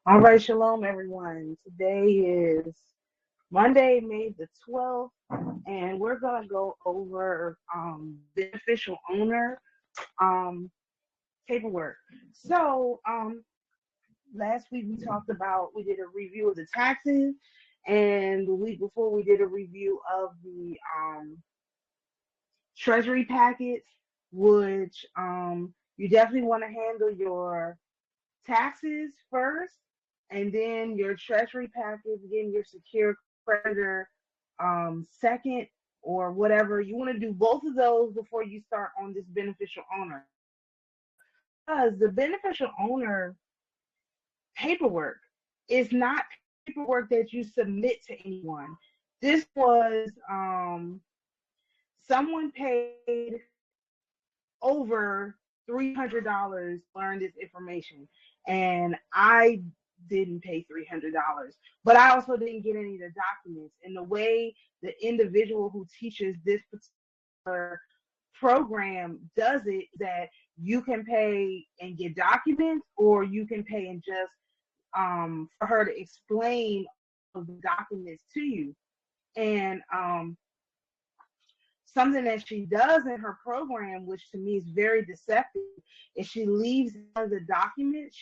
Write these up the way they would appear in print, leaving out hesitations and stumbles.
All right, shalom, everyone. Today is Monday, May the 12th, and we're going to go over beneficial owner um, paperwork. So, last week we did a review of the taxes, and the week before we did a review of the treasury packets, which you definitely want to handle your taxes first, and then your treasury package, then your secure creditor second, or whatever. You want to do both of those before you start on this beneficial owner. Because the beneficial owner paperwork is not paperwork that you submit to anyone. This was someone paid over $300 to learn this information, and I didn't pay $300, but I also didn't get any of the documents. And the way the individual who teaches this particular program does it, that you can pay and get documents, or you can pay and just for her to explain the documents to you. And something that she does in her program, which to me is very deceptive, is she leaves out the document.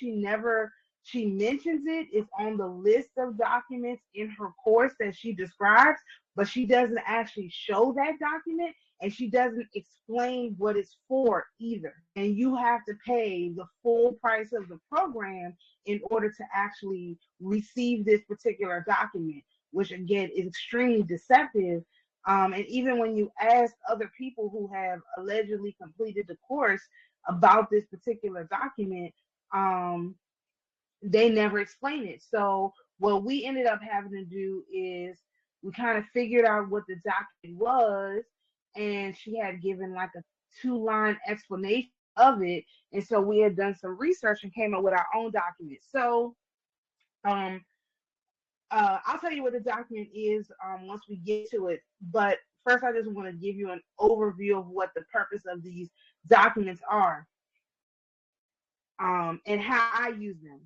She mentions it. It's on the list of documents in her course that she describes, but she doesn't actually show that document, and she doesn't explain what it's for either. And you have to pay the full price of the program in order to actually receive this particular document, which again is extremely deceptive. And even when you ask other people who have allegedly completed the course about this particular document, they never explain it. So what we ended up having to do is we kind of figured out what the document was, and she had given like a 2-line explanation of it. And so we had done some research and came up with our own document. So um, I'll tell you what the document is once we get to it. But first, I just want to give you an overview of what the purpose of these documents are, and how I use them.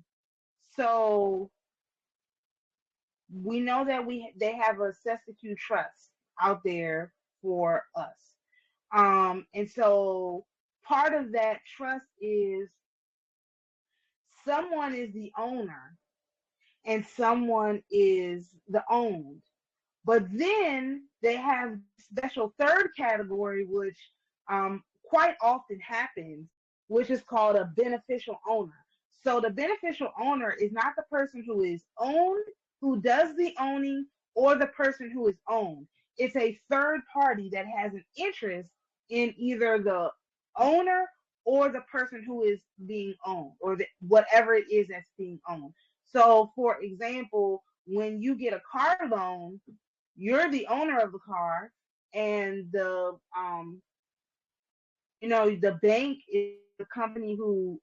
So we know that they have a C'esti Que Trust out there for us. And so part of that trust is someone is the owner and someone is the owned. But then they have special third category, which quite often happens, which is called a beneficial owner. So the beneficial owner is not the person who is owned, who does the owning, or the person who is owned. It's a third party that has an interest in either the owner or the person who is being owned, or whatever it is that's being owned. So, for example, when you get a car loan, you're the owner of the car, and the bank is the company who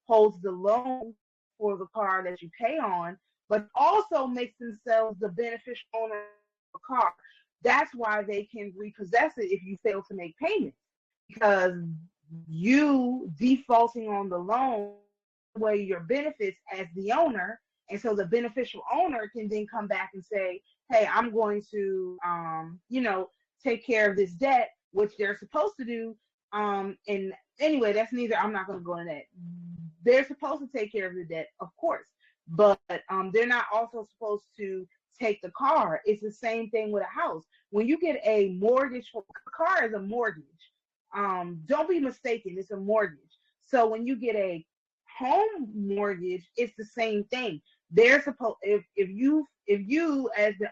holds the loan for the car that you pay on, but also makes themselves the beneficial owner of the car. That's why they can repossess it if you fail to make payments, because you defaulting on the loan away your benefits as the owner. And so the beneficial owner can then come back and say, hey, I'm going to take care of this debt, which they're supposed to do. And anyway, that's neither. I'm not going to go into that. They're supposed to take care of the debt, of course, but they're not also supposed to take the car. It's the same thing with a house. When you get a mortgage, a car is a mortgage. Don't be mistaken, it's a mortgage. So when you get a home mortgage, it's the same thing. They're supposed, if you as the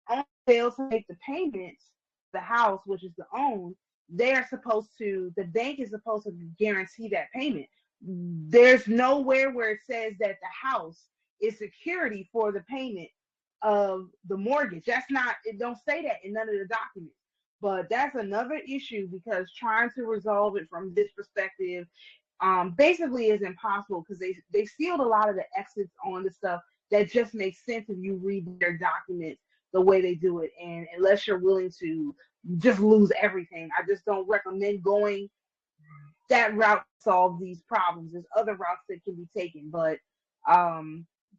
owner fail to make the payments, the house, which is the own, the bank is supposed to guarantee that payment. There's nowhere where it says that the house is security for the payment of the mortgage. It don't say that in none of the documents. But that's another issue, because trying to resolve it from this perspective basically is impossible, because they sealed a lot of the exits on the stuff that just makes sense if you read their documents the way they do it. And unless you're willing to just lose everything, I just don't recommend going that route to solve these problems. There's other routes that can be taken, but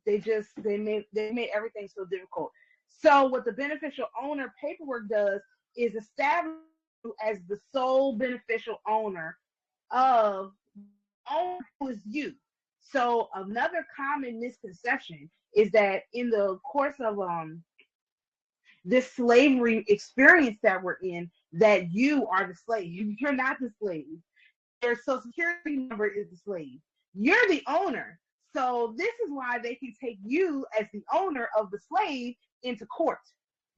they made everything so difficult. So what the beneficial owner paperwork does is establish you as the sole beneficial owner of owner who is you. So another common misconception is that in the course of this slavery experience that we're in, that you are the slave. You're not the slave. Your social security number is the slave. You're the owner. So this is why they can take you as the owner of the slave into court,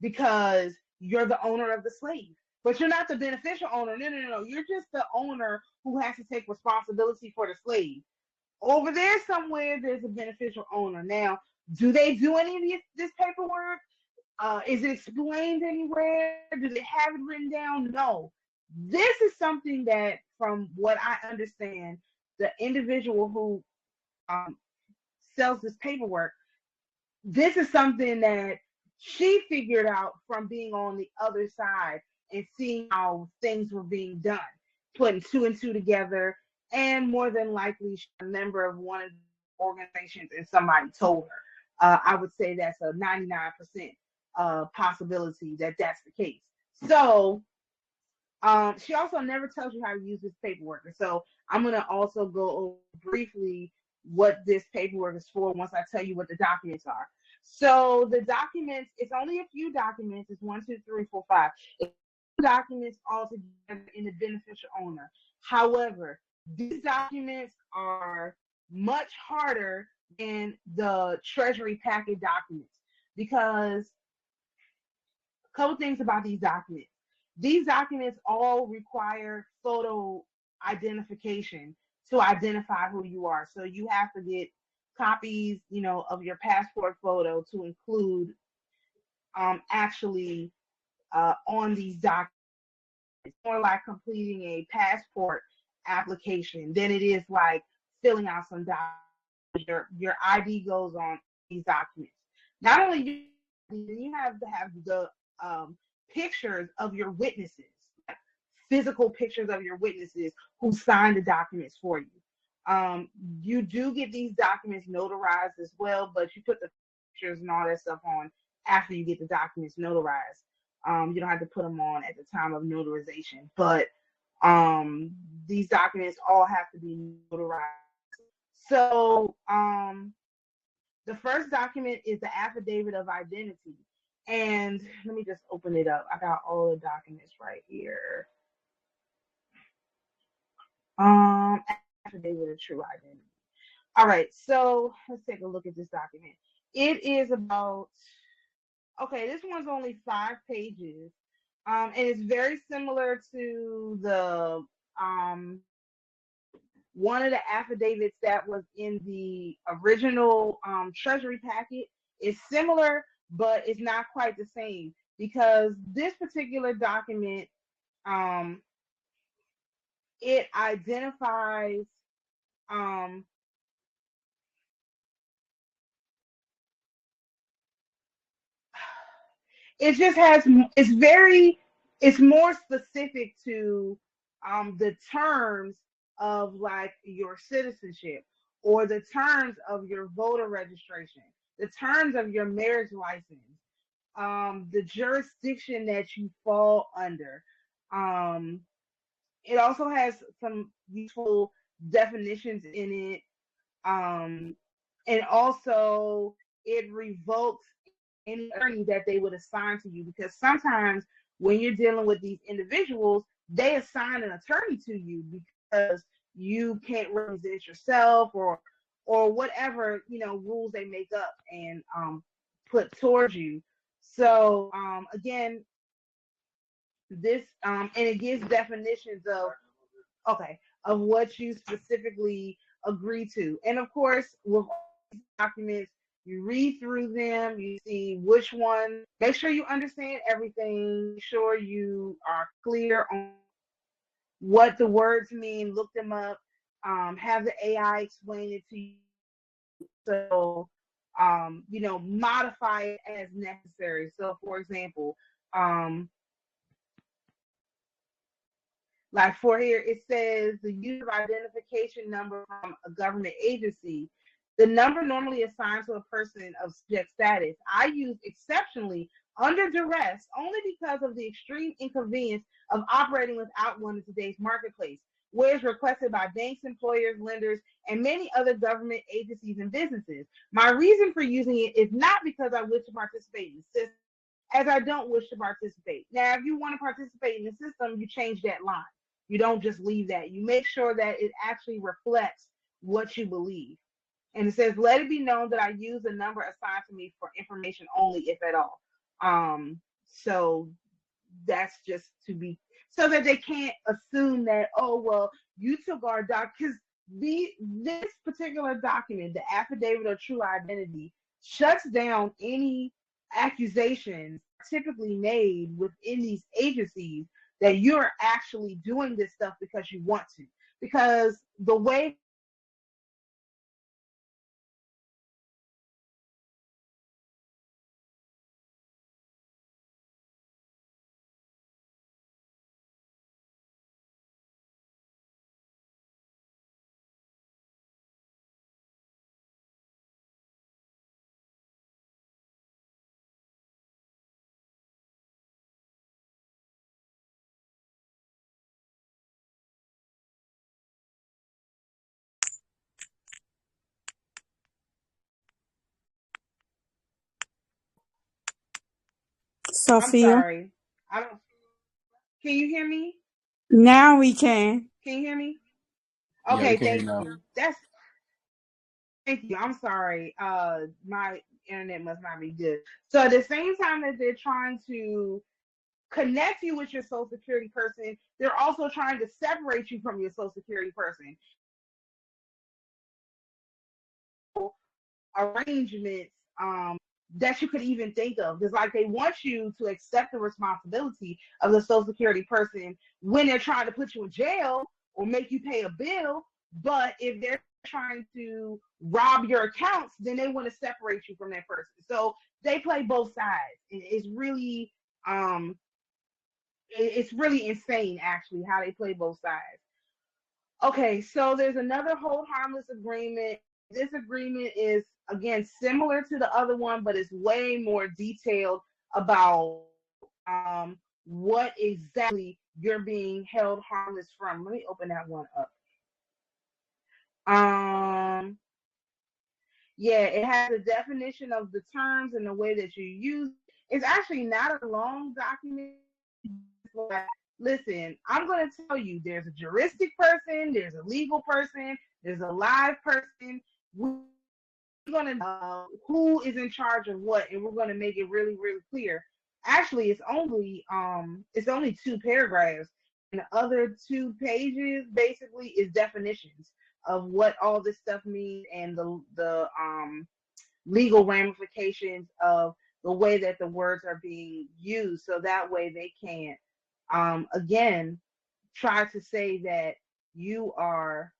because you're the owner of the slave. But you're not the beneficial owner. No, no, no, no. You're just the owner who has to take responsibility for the slave. Over there somewhere, there's a beneficial owner. Now, do they do any of this paperwork? Is it explained anywhere? Do they have it written down? No. This is something that, from what I understand, the individual who um, sells this paperwork, this is something that she figured out from being on the other side and seeing how things were being done, putting two and two together, and more than likely she's a member of one of the organizations and somebody told her. I would say that's a 99% possibility that that's the case. So she also never tells you how to use this paperwork. And so I'm going to also go over briefly what this paperwork is for once I tell you what the documents are. So the documents, it's only a few documents. It's 1, 2, 3, 4, 5. It's documents all together in the beneficial owner. However, these documents are much harder than the Treasury packet documents, because a couple things about these documents. These documents all require photo identification to identify who you are. So you have to get copies, of your passport photo to include actually on these documents. It's more like completing a passport application than it is like filling out some documents. Your ID goes on these documents. Not only you have to have the pictures of your witnesses, physical pictures of your witnesses who signed the documents for you. You do get these documents notarized as well, but you put the pictures and all that stuff on after you get the documents notarized. You don't have to put them on at the time of notarization, but these documents all have to be notarized. So the first document is the affidavit of identity. And let me just open it up. I got all the documents right here. Affidavit of true identity. All right, so let's take a look at this document. It is about, okay, this one's only 5 pages. And it's very similar to the one of the affidavits that was in the original Treasury packet. Is similar, but it's not quite the same, because this particular document, it identifies it just has, it's more specific to the terms of like your citizenship, or the terms of your voter registration, the terms of your marriage license, the jurisdiction that you fall under. um it also has some useful definitions in it. And also it revokes any attorney that they would assign to you, because sometimes when you're dealing with these individuals, they assign an attorney to you because you can't represent yourself, or whatever rules they make up and put towards you. So again, this and it gives definitions of, okay, of what you specifically agree to. And of course, with documents, you read through them, you see which one, make sure you understand everything, make sure you are clear on what the words mean, look them up, have the AI explain it to you. So, modify it as necessary. So, for example, like for here, it says the use of identification number from a government agency. The number normally assigned to a person of subject status. I use exceptionally under duress only because of the extreme inconvenience of operating without one in today's marketplace, where it's requested by banks, employers, lenders, and many other government agencies and businesses. My reason for using it is not because I wish to participate in the system, as I don't wish to participate. Now, if you want to participate in the system, you change that line. You don't just leave that. You make sure that it actually reflects what you believe. And it says, let it be known that I use the number assigned to me for information only, if at all. So that's just to be, so that they can't assume that, oh, well, you took our doc, because this particular document, the affidavit of true identity, shuts down any accusations typically made within these agencies that you're actually doing this stuff because you want to. Because the way I'm Sophia. sorry. I don't, can you hear me? Now we can. Can you hear me? Yeah, we Okay, can hear you thank now. you. Thank you. I'm sorry. My internet must not be good. So at the same time that they're trying to connect you with your social security person, they're also trying to separate you from your social security person. Arrangements that you could even think of. It's like they want you to accept the responsibility of the social security person when they're trying to put you in jail or make you pay a bill. But if they're trying to rob your accounts, then they want to separate you from that person. So they play both sides. Um it's really insane actually how they play both sides. Okay, so there's another hold harmless agreement. This agreement is again similar to the other one, but it's way more detailed about what exactly you're being held harmless from. Let me open that one up. Um, yeah, it has a definition of the terms and the way that you use. It's actually not a long document. Like, listen, I'm going to tell you there's a juristic person, there's a legal person, there's a live person. We're going to know who is in charge of what, and we're going to make it really, really clear. Actually, it's only 2 paragraphs, and the other 2 pages basically is definitions of what all this stuff means and the legal ramifications of the way that the words are being used, so that way they can't again try to say that you are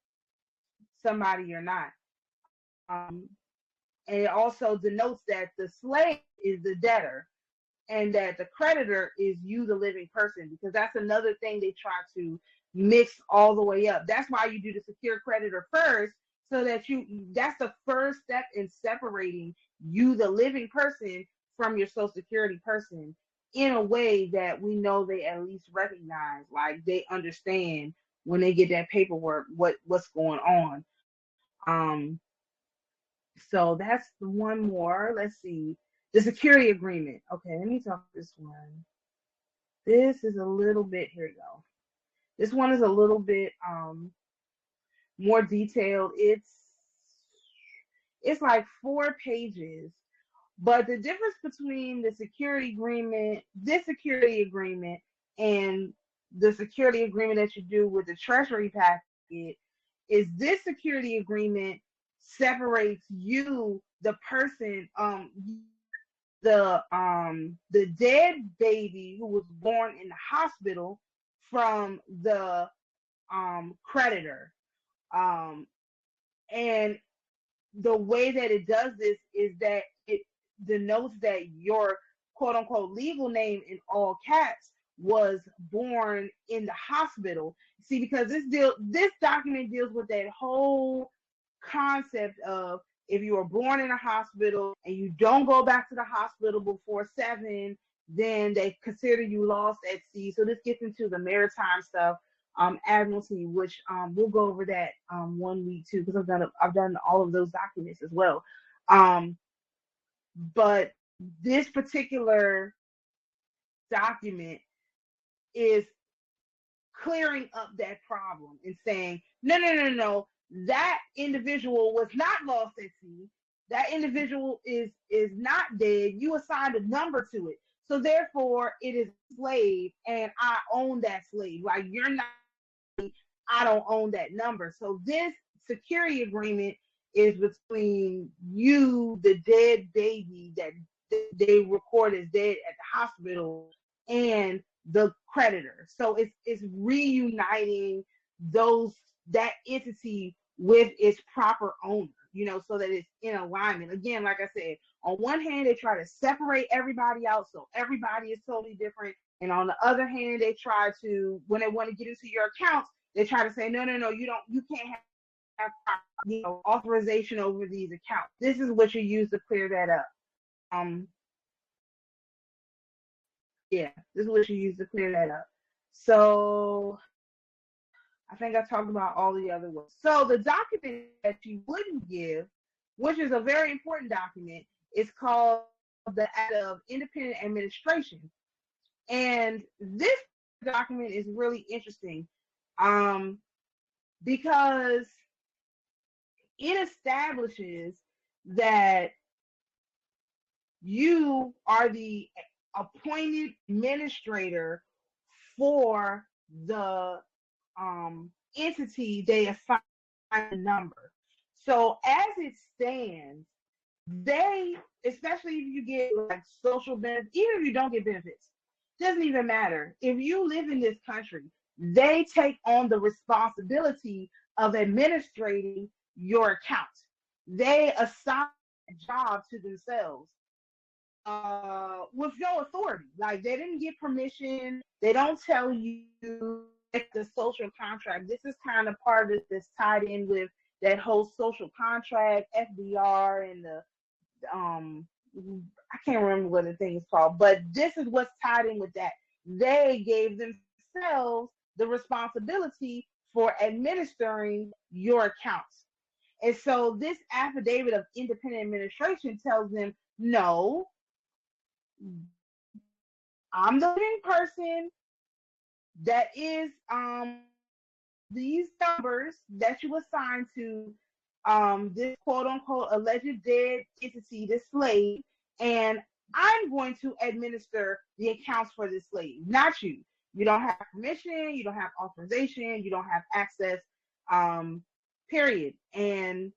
somebody you're not. um, and it also denotes that the slave is the debtor and that the creditor is you, the living person, because that's another thing they try to mix all the way up. That's why you do the secure creditor first, so that that's the first step in separating you, the living person, from your social security person in a way that we know they at least recognize, like they understand when they get that paperwork what's going on. Um, so that's the one more. Let's see. The security agreement. Okay, let me talk this one. This is a little bit, here we go. This one is a little bit more detailed. It's like 4 pages. But the difference between the security agreement, this security agreement, and the security agreement that you do with the treasury packet is this security agreement separates you, the person, the dead baby who was born in the hospital, from the creditor. Um and the way that it does this is that it denotes that your quote unquote legal name in all caps was born in the hospital. See, because this document deals with that whole concept of if you were born in a hospital and you don't go back to the hospital before 7, then they consider you lost at sea. So this gets into the maritime stuff, Admiralty, which we'll go over that one week too, because I've done all of those documents as well. But this particular document is clearing up that problem and saying, no, that individual was not lost at sea. That individual is not dead. You assigned a number to it. So therefore it is a slave and I own that slave. Like you're not, I don't own that number. So this security agreement is between you, the dead baby that they record as dead at the hospital, and the creditor. So it's reuniting that entity with its proper owner, so that it's in alignment. Again, like I said, on one hand, they try to separate everybody out, so everybody is totally different. And on the other hand, they try to, when they want to get into your accounts, they try to say, no, you can't have authorization over these accounts. This is what you use to clear that up. Yeah, this is what you use to clear that up. So I think I talked about all the other ones. So the document that you wouldn't give, which is a very important document, is called the Act of Independent Administration. And this document is really interesting because it establishes that you are the appointed administrator for the entity they assign a number. So as it stands, they, especially if you get like social benefits, even if you don't get benefits, doesn't even matter. If you live in this country, they take on the responsibility of administrating your account. They assign a job to themselves with no authority. Like they didn't get permission. They don't tell you the social contract. This is kind of part of this tied in with that whole social contract, FDR, and the I can't remember what the thing is called, but this is what's tied in with that. They gave themselves the responsibility for administering your accounts. And so this affidavit of independent administration tells them, no, I'm the living person that is these numbers that you assign to this quote unquote alleged dead entity, this slave, and I'm going to administer the accounts for this slave, not you. You don't have permission, you don't have authorization, you don't have access, period. And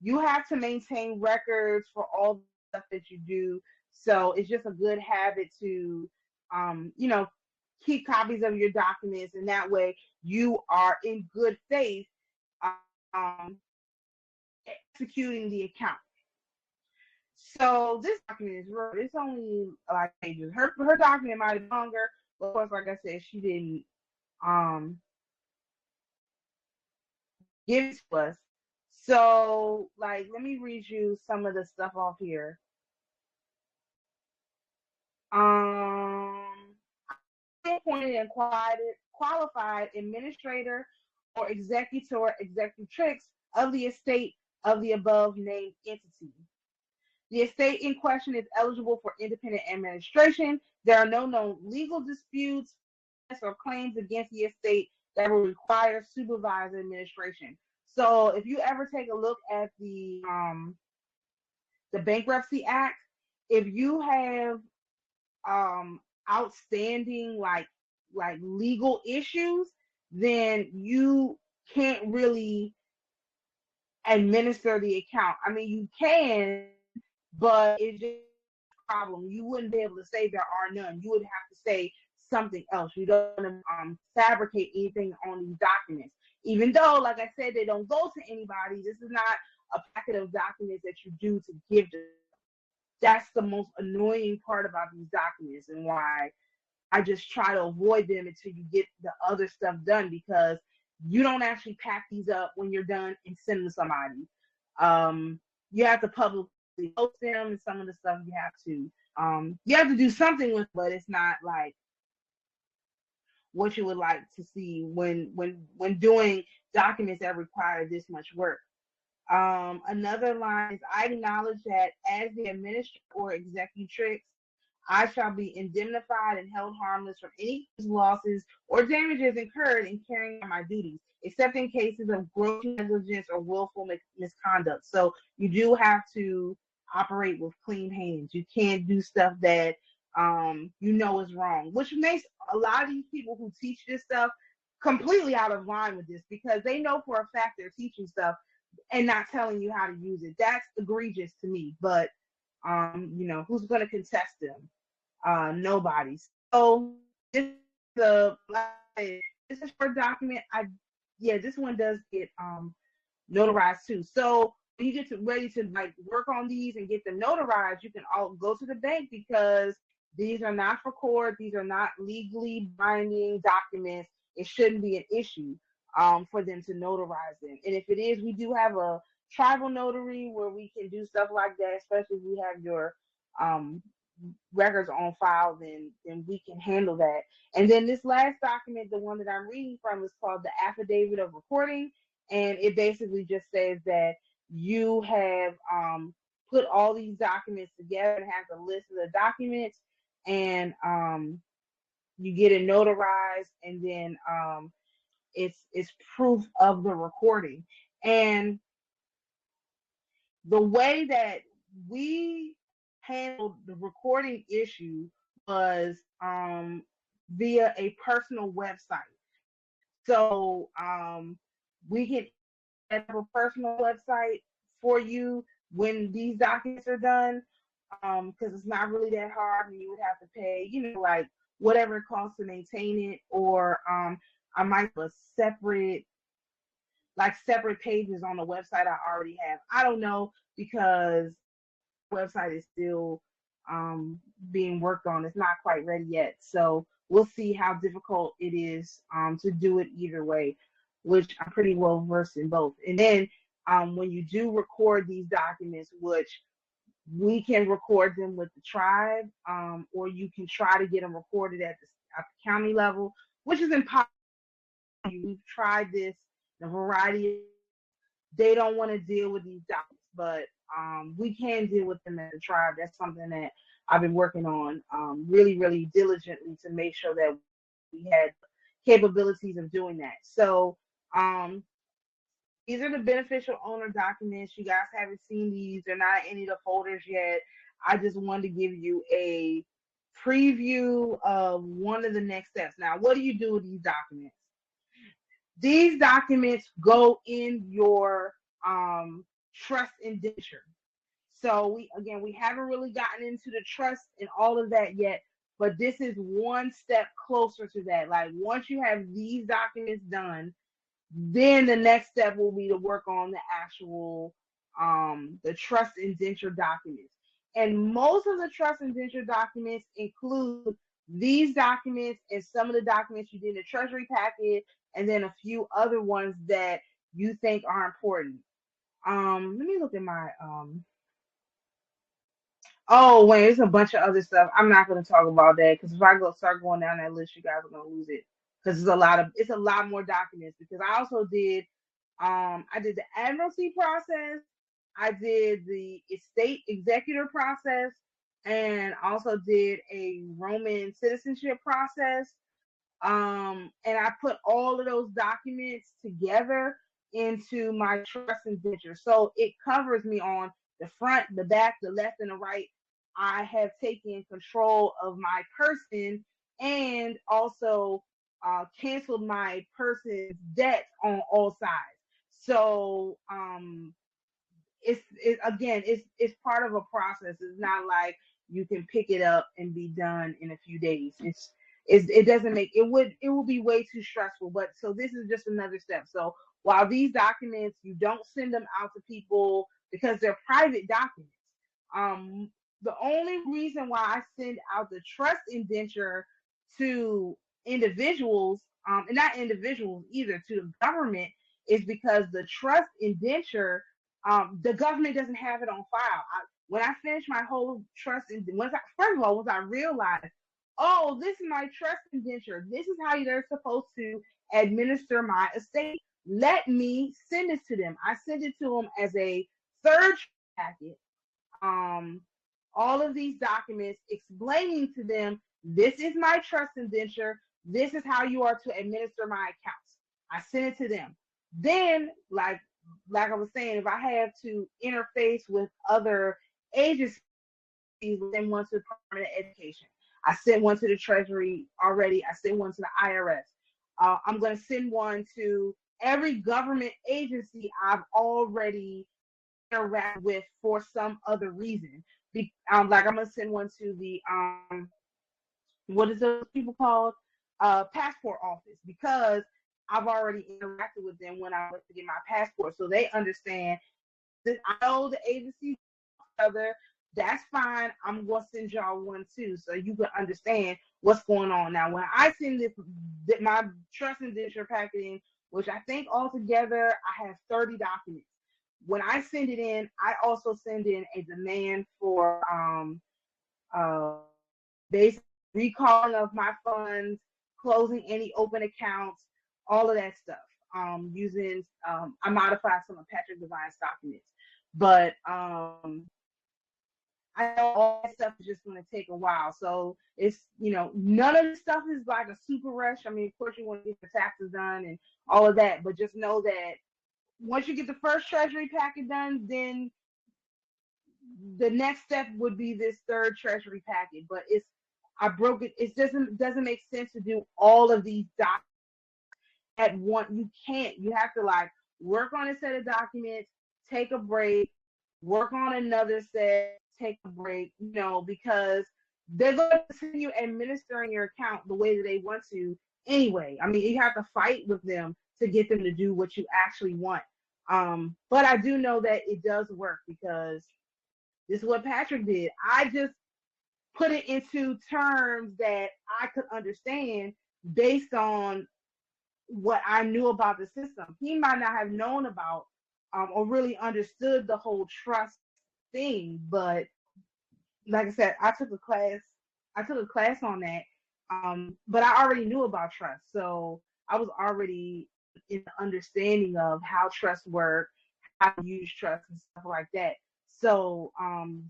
you have to maintain records for all the stuff that you do. So it's just a good habit to, keep copies of your documents, and that way you are in good faith executing the account. So this document is it's only like pages. Her document might be longer, but of course, like I said, she didn't give it to us. So, like, let me read you some of the stuff off here. Appointed and qualified administrator or executor, executrix of the estate of the above named entity. The estate in question is eligible for independent administration. There are no known legal disputes or claims against the estate that will require supervised administration. So if you ever take a look at the Bankruptcy Act, if you have outstanding like legal issues, then you can't really administer the account. I mean, you can, but it's just a problem. You wouldn't be able to say there are none. You would have to say something else. You don't want to fabricate anything on these documents. Even though, like I said, they don't go to anybody. This is not a packet of documents that you do to give to them. That's the most annoying part about these documents, and why I just try to avoid them until you get the other stuff done, because you don't actually pack these up when you're done and send them to somebody. You have to publicly post them, and some of the stuff you have to do something with, but it's not like what you would like to see when doing documents that require this much work. Another line is, I acknowledge that as the administrator or executrix, I shall be indemnified and held harmless from any losses or damages incurred in carrying out my duties, except in cases of gross negligence or willful misconduct. So you do have to operate with clean hands. You can't do stuff that is wrong, which makes a lot of these people who teach this stuff completely out of line with this, because they know for a fact they're teaching stuff and not telling you how to use it. That's egregious to me. But who's going to contest them? Nobody. So this is this is for document. This one does get notarized too. So when you get ready to like work on these and get them notarized, you can all go to the bank, because these are not for court. These are not legally binding documents. It shouldn't be an issue for them to notarize them. And if it is, we do have a tribal notary where we can do stuff like that, especially if we have your records on file, then we can handle that. And then this last document, the one that I'm reading from, is called the Affidavit of Recording. And it basically just says that you have put all these documents together and has a list of the documents, and you get it notarized, and then it's proof of the recording. And the way that we handled the recording issue was via a personal website. So we can set up a personal website for you when these documents are done, because it's not really that hard, and you would have to pay, like whatever it costs to maintain it, or I might have a separate pages on the website I already have. I don't know, because website is still being worked on. It's not quite ready yet. So we'll see how difficult it is to do it either way, which I'm pretty well versed in both. And then when you do record these documents, which we can record them with the tribe, or you can try to get them recorded at the county level, which is impossible. We've tried this, a variety. They don't want to deal with these documents, but we can deal with them as a tribe. That's something that I've been working on really, really diligently to make sure that we had capabilities of doing that. So these are the beneficial owner documents. You guys haven't seen these. They're not in any of the folders yet. I just wanted to give you a preview of one of the next steps. Now, what do you do with these documents? These documents go in your trust indenture. So we haven't really gotten into the trust and all of that yet, but this is one step closer to that. Like, once you have these documents done, then the next step will be to work on the actual the trust indenture documents. And most of the trust indenture documents include these documents and some of the documents you did in the treasury packet, and then a few other ones that you think are important. Let me look at my oh wait, there's a bunch of other stuff. I'm not going to talk about that, because if I start going down that list, you guys are going to lose it, because it's a lot more documents. Because I also did I did the Admiralty process, I did the estate executor process, and also did a Roman citizenship process. And I put all of those documents together into my trust indenture. So it covers me on the front, the back, the left, and the right. I have taken control of my person, and also canceled my person's debt on all sides. So it's part of a process. It's not like you can pick it up and be done in a few days. It doesn't make it will be way too stressful. But so this is just another step. So while these documents, you don't send them out to people because they're private documents. The only reason why I send out the trust indenture to individuals and not individuals either, to the government, is because the trust indenture, the government doesn't have it on file. When I finished my whole trust, first of all, once I realized, oh, this is my trust indenture. This is how they're supposed to administer my estate. Let me send this to them. I sent it to them as a third packet. Um, all of these documents explaining to them, this is my trust indenture. This is how you are to administer my accounts. I sent it to them. Then, like I was saying, if I have to interface with other agencies, send one to the Department of Education. I sent one to the Treasury already. I sent one to the IRS. I'm going to send one to every government agency I've already interacted with for some other reason. Like I'm going to send one to the what is those people called? Passport office, because I've already interacted with them when I went to get my passport, so they understand that I know the agencies other. That's fine. I'm gonna send y'all one too, so you can understand what's going on. Now, when I send my trust indenture packet in, which I think altogether I have 30 documents. When I send it in, I also send in a demand for basic recalling of my funds, closing any open accounts, all of that stuff. Using I modified some of Patrick Devine's documents, but I know all that stuff is just going to take a while. So it's, none of this stuff is like a super rush. I mean, of course, you want to get the taxes done and all of that, but just know that once you get the first Treasury packet done, then the next step would be this third Treasury packet. But I broke it. It doesn't make sense to do all of these documents at once. You can't. You have to like work on a set of documents, take a break, work on another set, take a break, because they're going to continue administering your account the way that they want to anyway. I mean, you have to fight with them to get them to do what you actually want. But I do know that it does work, because this is what Patrick did. I just put it into terms that I could understand based on what I knew about the system. He might not have known about or really understood the whole trust thing, but like I said, I took a class on that. But I already knew about trust, so I was already in the understanding of how trust work, how to use trust and stuff like that. So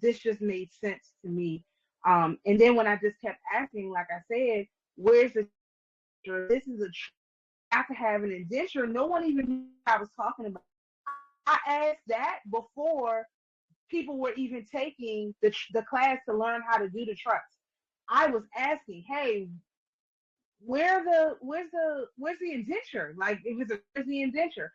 this just made sense to me. And then when I just kept asking, like I said, where's the this is a have to have an indenture. No one even knew what I was talking about. I asked that before people were even taking the class to learn how to do the trust. I was asking, hey, where's the indenture? Like, where's the indenture?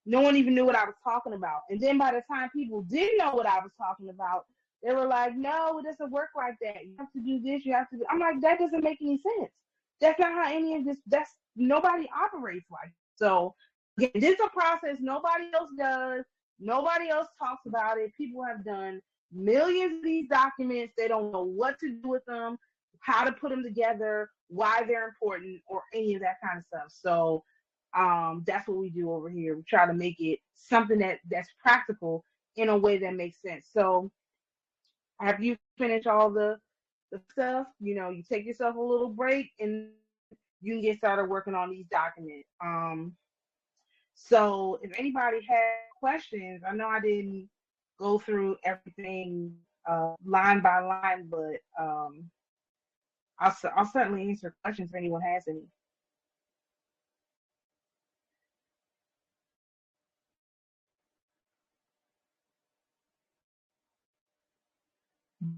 No one even knew what I was talking about. And then by the time people did know what I was talking about, they were like, no, it doesn't work like that. You have to do this, you have to do. I'm like, that doesn't make any sense. That's not how any of this, nobody operates like. So again, this is a process nobody else does. Nobody else talks about it. People have done millions of these documents. They don't know what to do with them, how to put them together, why they're important, or any of that kind of stuff. So that's what we do over here. We try to make it something that's practical in a way that makes sense. So after you finish all the stuff, you take yourself a little break and you can get started working on these documents. So if anybody has questions, I know I didn't go through everything line by line, but I'll certainly answer questions if anyone has any.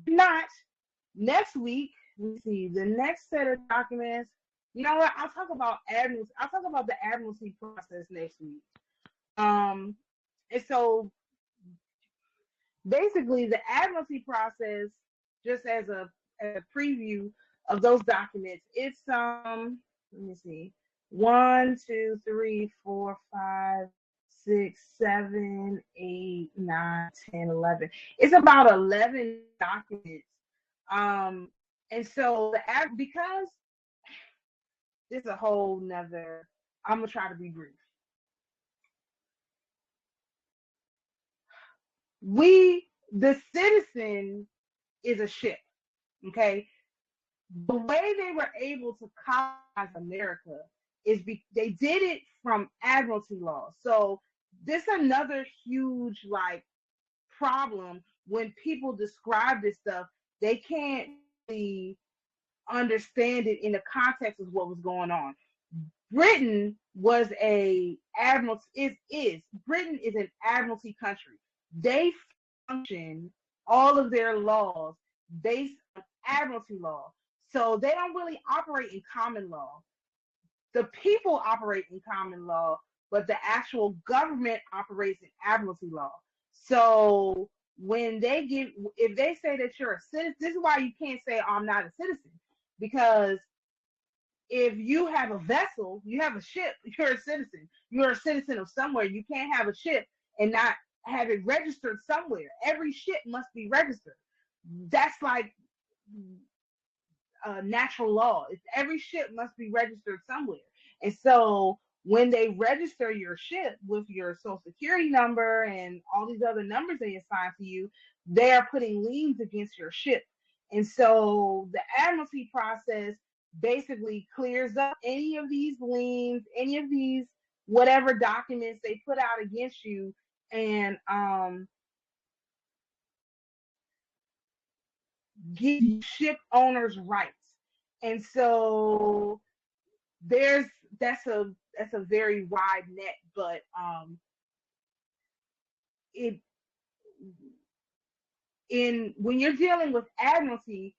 Not next week. Let's see the next set of documents. You know what? I'll talk about Admiralty. I'll talk about the Admiralty process next week. And so basically, the Admiralty process, just as a preview of those documents, it's let me see, 1, 2, 3, 4, 5, 6, 7, 8, 9, 10, 11. It's about 11 documents. And so because this is a whole nother. I'm gonna try to be brief. The citizen is a ship. Okay, the way they were able to colonize America is they did it from Admiralty law. So this another huge like problem when people describe this stuff, they can't really understand it in the context of what was going on. Britain was a admiralty is Britain is an admiralty country. They function all of their laws based on admiralty law. So they don't really operate in common law. The people operate in common law, but the actual government operates in admiralty law. So when if they say that you're a citizen, this is why you can't say, oh, I'm not a citizen, because if you have a vessel, you have a ship, you're a citizen. You're a citizen of somewhere. You can't have a ship and not have it registered somewhere. Every ship must be registered. That's like natural law. Every ship must be registered somewhere. And so when they register your ship with your social security number and all these other numbers they assign to you, they are putting liens against your ship. And so the admiralty process basically clears up any of these liens, any of these whatever documents they put out against you, and give ship owners rights. And so there's that's a very wide net, but it in when you're dealing with admiralty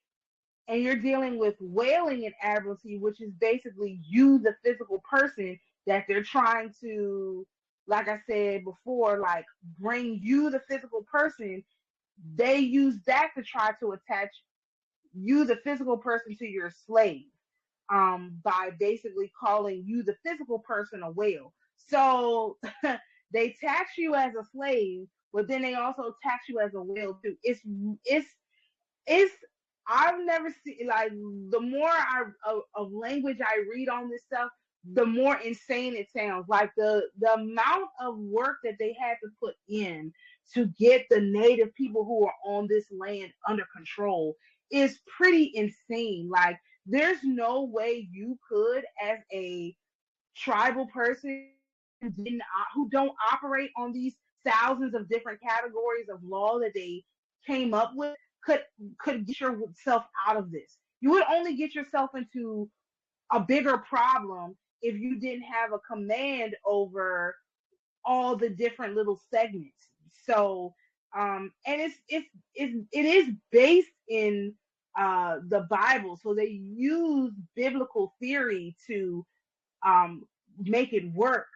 and you're dealing with whaling in admiralty, which is basically you, the physical person that they're trying to, like I said before, like bring you, the physical person, they use that to try to attach you, the physical person, to your slave, by basically calling you, the physical person, a whale. So they tax you as a slave, but then they also tax you as a whale too. It's I've never seen like the more of language I read on this stuff, the more insane it sounds. Like the amount of work that they had to put in to get the native people who are on this land under control is pretty insane. Like there's no way you could, as a tribal person who don't operate on these thousands of different categories of law that they came up with, could get yourself out of this. You would only get yourself into a bigger problem if you didn't have a command over all the different little segments. So and it is based in the Bible, so they use biblical theory to um, make it work,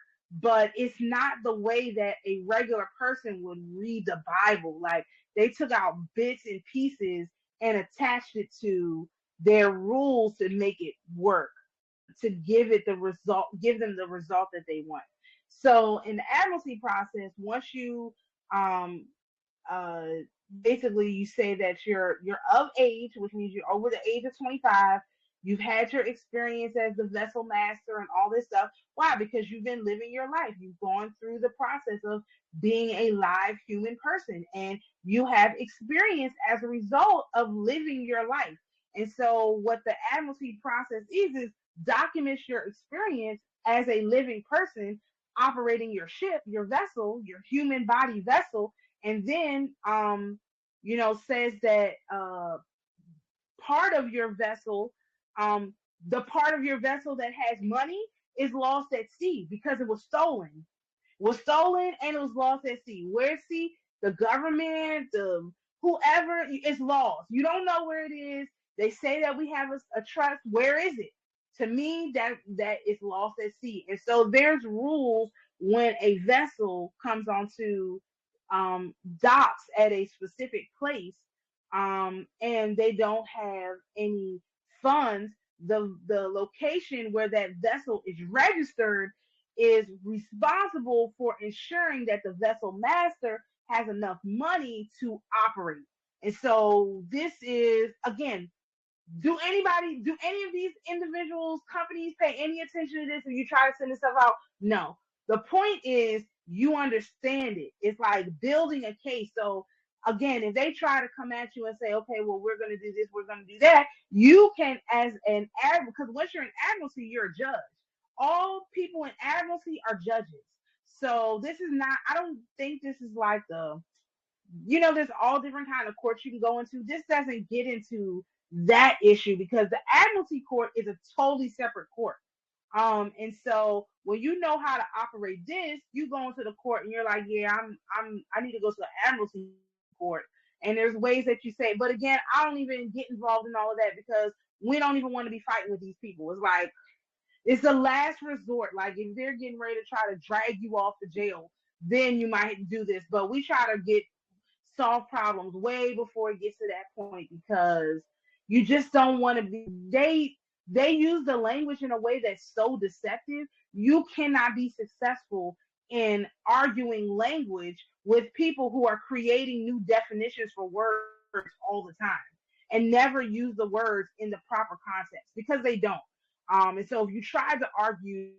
but it's not the way that a regular person would read the Bible. Like they took out bits and pieces and attached it to their rules to make it work, to give them the result that they want. So in the admiralty process, once you um, uh, basically you say that you're of age, which means you're over the age of 25. You've had your experience as the vessel master and all this stuff. Why? Because you've been living your life. You've gone through the process of being a live human person, and you have experience as a result of living your life. And so, what the admiralty process is documents your experience as a living person operating your ship, your vessel, your human body vessel, and then says that part of your vessel, the part of your vessel that has money is lost at sea because it was stolen. Was stolen and it was lost at sea. Where sea? The government, the whoever is lost. You don't know where it is. They say that we have a trust. Where is it? To me, that is lost at sea. And so there's rules when a vessel comes onto docks at a specific place, and they don't have any funds. The location where that vessel is registered is responsible for ensuring that the vessel master has enough money to operate. And so this is again do any of these individuals, companies pay any attention to this? Or you try to send this stuff out? No. The point is you understand it. It's like building a case. So again, if they try to come at you and say, okay, well, we're going to do this, we're going to do that, you can, as an advocate, because once you're in admiralty, you're a judge. All people in admiralty are judges. So this is not, I don't think this is like there's all different kind of courts you can go into. This doesn't get into that issue because the admiralty court is a totally separate court. And so when you know how to operate this, you go into the court and you're like, yeah, I need to go to the admiralty court. And there's ways that you say, but again, I don't even get involved in all of that because we don't even want to be fighting with these people. It's like it's the last resort. Like if they're getting ready to try to drag you off to jail, then you might do this. But we try to get solve problems way before it gets to that point because you just don't want to be they use the language in a way that's so deceptive. You cannot be successful in arguing language with people who are creating new definitions for words all the time and never use the words in the proper context because they don't. And so if you try to argue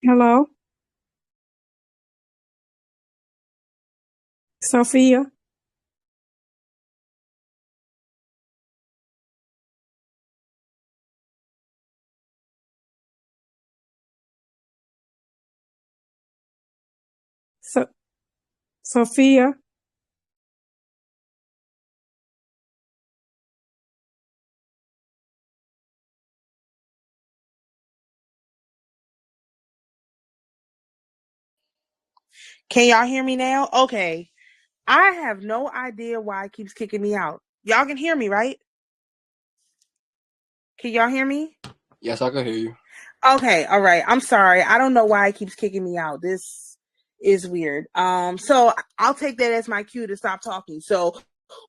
Hello, Sophia. So, Sophia. Can y'all hear me now? Okay. I have no idea why it keeps kicking me out. Y'all can hear me, right? Can y'all hear me? Yes, I can hear you. Okay, all right. I'm sorry. I don't know why it keeps kicking me out. This is weird. So I'll take that as my cue to stop talking. So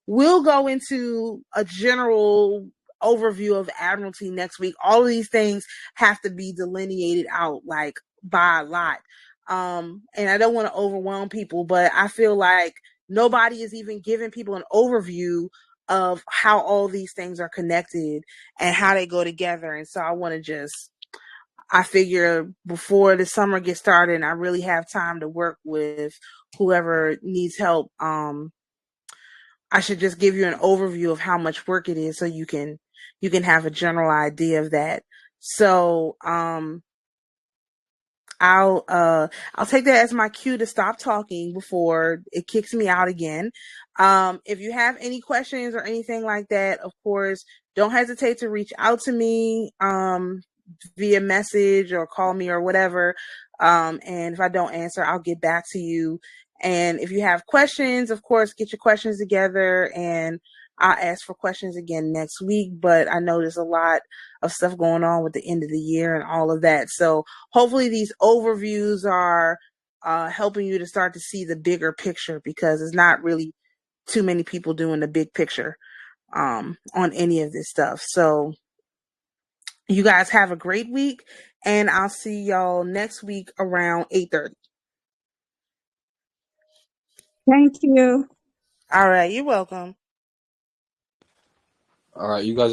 we'll go into a general overview of Admiralty next week. All of these things have to be delineated out like by a lot. And I don't want to overwhelm people, but I feel like nobody is even giving people an overview of how all these things are connected and how they go together. And so I figure before the summer gets started and I really have time to work with whoever needs help, I should just give you an overview of how much work it is so you can have a general idea of that. So I'll take that as my cue to stop talking before it kicks me out again. If you have any questions or anything like that, of course, don't hesitate to reach out to me via message or call me or whatever. And if I don't answer, I'll get back to you. And if you have questions, of course, get your questions together and I'll ask for questions again next week. But I know there's a lot of stuff going on with the end of the year and all of that. So hopefully these overviews are helping you to start to see the bigger picture because it's not really too many people doing the big picture on any of this stuff. So you guys have a great week and I'll see y'all next week around 8:30. Thank you. All right, you're welcome. All right, you guys